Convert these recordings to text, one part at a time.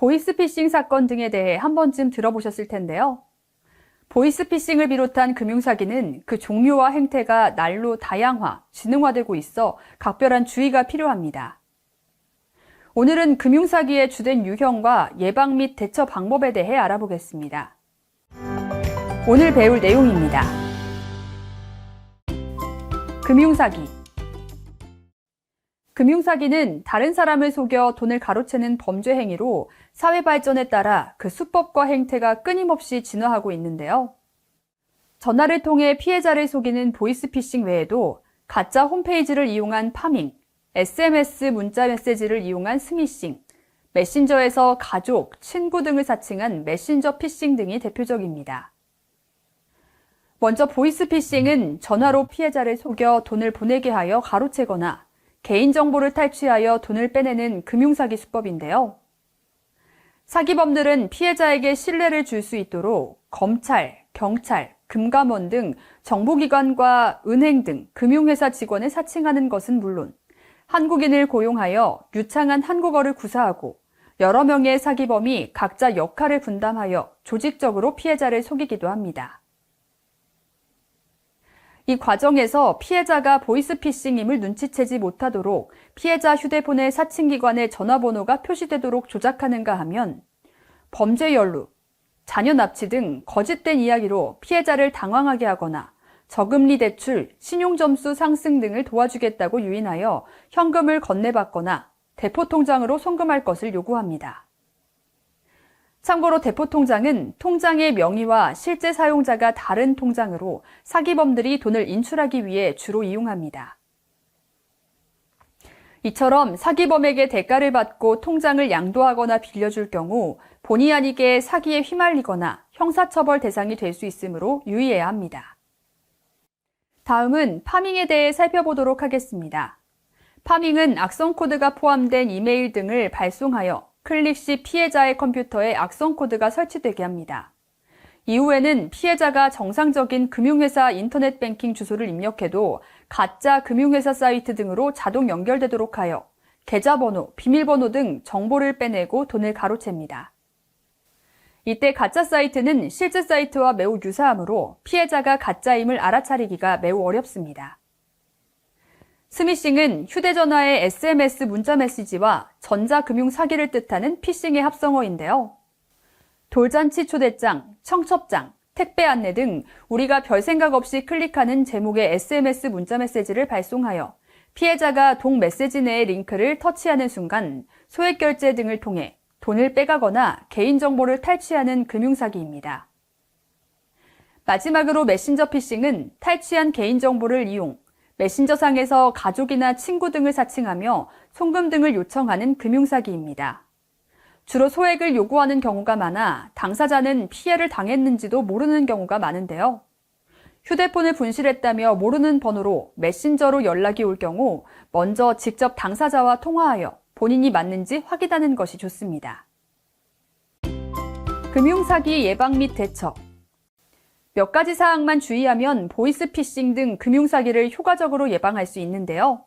보이스피싱 사건 등에 대해 한 번쯤 들어보셨을 텐데요. 보이스피싱을 비롯한 금융사기는 그 종류와 행태가 날로 다양화, 지능화되고 있어 각별한 주의가 필요합니다. 오늘은 금융사기의 주된 유형과 예방 및 대처 방법에 대해 알아보겠습니다. 오늘 배울 내용입니다. 금융사기. 금융사기는 다른 사람을 속여 돈을 가로채는 범죄 행위로 사회 발전에 따라 그 수법과 행태가 끊임없이 진화하고 있는데요. 전화를 통해 피해자를 속이는 보이스피싱 외에도 가짜 홈페이지를 이용한 파밍, SMS 문자 메시지를 이용한 스미싱, 메신저에서 가족, 친구 등을 사칭한 메신저 피싱 등이 대표적입니다. 먼저 보이스피싱은 전화로 피해자를 속여 돈을 보내게 하여 가로채거나 개인정보를 탈취하여 돈을 빼내는 금융사기 수법인데요. 사기범들은 피해자에게 신뢰를 줄 수 있도록 검찰, 경찰, 금감원 등 정보기관과 은행 등 금융회사 직원을 사칭하는 것은 물론 한국인을 고용하여 유창한 한국어를 구사하고 여러 명의 사기범이 각자 역할을 분담하여 조직적으로 피해자를 속이기도 합니다. 이 과정에서 피해자가 보이스피싱임을 눈치채지 못하도록 피해자 휴대폰의 사칭기관의 전화번호가 표시되도록 조작하는가 하면 범죄 연루, 자녀 납치 등 거짓된 이야기로 피해자를 당황하게 하거나 저금리 대출, 신용점수 상승 등을 도와주겠다고 유인하여 현금을 건네받거나 대포통장으로 송금할 것을 요구합니다. 참고로 대포통장은 통장의 명의와 실제 사용자가 다른 통장으로 사기범들이 돈을 인출하기 위해 주로 이용합니다. 이처럼 사기범에게 대가를 받고 통장을 양도하거나 빌려줄 경우 본의 아니게 사기에 휘말리거나 형사처벌 대상이 될 수 있으므로 유의해야 합니다. 다음은 파밍에 대해 살펴보도록 하겠습니다. 파밍은 악성 코드가 포함된 이메일 등을 발송하여 클릭 시 피해자의 컴퓨터에 악성 코드가 설치되게 합니다. 이후에는 피해자가 정상적인 금융회사 인터넷 뱅킹 주소를 입력해도 가짜 금융회사 사이트 등으로 자동 연결되도록 하여 계좌번호, 비밀번호 등 정보를 빼내고 돈을 가로챕니다. 이때 가짜 사이트는 실제 사이트와 매우 유사하므로 피해자가 가짜임을 알아차리기가 매우 어렵습니다. 스미싱은 휴대전화의 SMS 문자 메시지와 전자금융 사기를 뜻하는 피싱의 합성어인데요. 돌잔치 초대장, 청첩장, 택배 안내 등 우리가 별 생각 없이 클릭하는 제목의 SMS 문자 메시지를 발송하여 피해자가 동 메시지 내의 링크를 터치하는 순간 소액 결제 등을 통해 돈을 빼가거나 개인정보를 탈취하는 금융사기입니다. 마지막으로 메신저 피싱은 탈취한 개인정보를 이용 메신저상에서 가족이나 친구 등을 사칭하며 송금 등을 요청하는 금융사기입니다. 주로 소액을 요구하는 경우가 많아 당사자는 피해를 당했는지도 모르는 경우가 많은데요. 휴대폰을 분실했다며 모르는 번호로 메신저로 연락이 올 경우 먼저 직접 당사자와 통화하여 본인이 맞는지 확인하는 것이 좋습니다. 금융사기 예방 및 대처. 몇 가지 사항만 주의하면 보이스피싱 등 금융사기를 효과적으로 예방할 수 있는데요.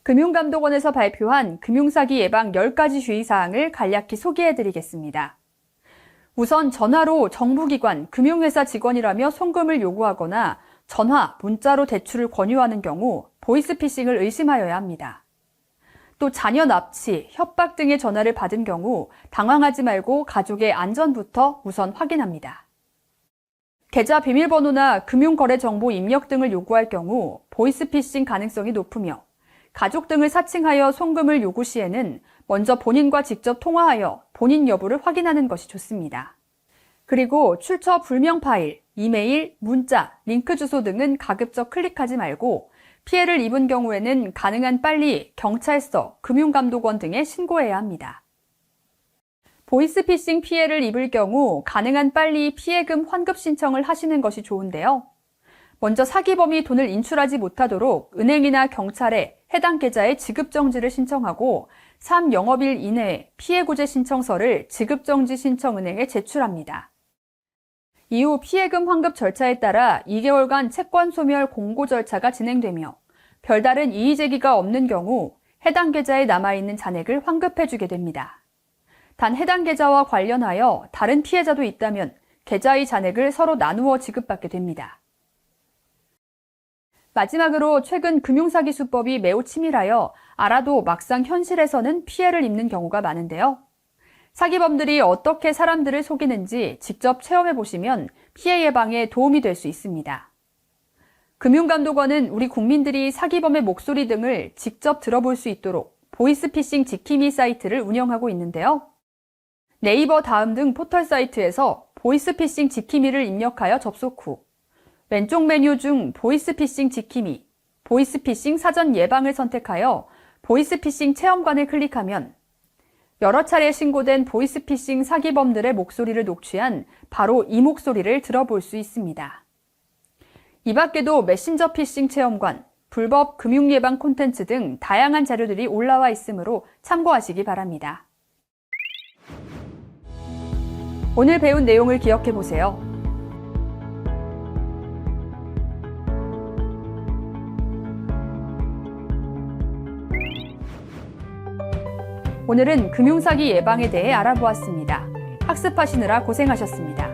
금융감독원에서 발표한 금융사기 예방 10가지 주의사항을 간략히 소개해드리겠습니다. 우선 전화로 정부기관, 금융회사 직원이라며 송금을 요구하거나 전화, 문자로 대출을 권유하는 경우 보이스피싱을 의심하여야 합니다. 또 자녀 납치, 협박 등의 전화를 받은 경우 당황하지 말고 가족의 안전부터 우선 확인합니다. 계좌 비밀번호나 금융거래 정보 입력 등을 요구할 경우 보이스피싱 가능성이 높으며 가족 등을 사칭하여 송금을 요구 시에는 먼저 본인과 직접 통화하여 본인 여부를 확인하는 것이 좋습니다. 그리고 출처 불명 파일, 이메일, 문자, 링크 주소 등은 가급적 클릭하지 말고 피해를 입은 경우에는 가능한 빨리 경찰서, 금융감독원 등에 신고해야 합니다. 보이스피싱 피해를 입을 경우 가능한 빨리 피해금 환급 신청을 하시는 것이 좋은데요. 먼저 사기범이 돈을 인출하지 못하도록 은행이나 경찰에 해당 계좌의 지급정지를 신청하고 3영업일 이내에 피해구제 신청서를 지급정지 신청은행에 제출합니다. 이후 피해금 환급 절차에 따라 2개월간 채권 소멸 공고 절차가 진행되며 별다른 이의 제기가 없는 경우 해당 계좌에 남아있는 잔액을 환급해주게 됩니다. 단 해당 계좌와 관련하여 다른 피해자도 있다면 계좌의 잔액을 서로 나누어 지급받게 됩니다. 마지막으로 최근 금융사기 수법이 매우 치밀하여 알아도 막상 현실에서는 피해를 입는 경우가 많은데요. 사기범들이 어떻게 사람들을 속이는지 직접 체험해 보시면 피해 예방에 도움이 될 수 있습니다. 금융감독원은 우리 국민들이 사기범의 목소리 등을 직접 들어볼 수 있도록 보이스피싱 지킴이 사이트를 운영하고 있는데요. 네이버 다음 등 포털 사이트에서 보이스피싱 지킴이를 입력하여 접속 후 왼쪽 메뉴 중 보이스피싱 지킴이, 보이스피싱 사전 예방을 선택하여 보이스피싱 체험관을 클릭하면 여러 차례 신고된 보이스피싱 사기범들의 목소리를 녹취한 바로 이 목소리를 들어볼 수 있습니다. 이 밖에도 메신저 피싱 체험관, 불법 금융예방 콘텐츠 등 다양한 자료들이 올라와 있으므로 참고하시기 바랍니다. 오늘 배운 내용을 기억해 보세요. 오늘은 금융사기 예방에 대해 알아보았습니다. 학습하시느라 고생하셨습니다.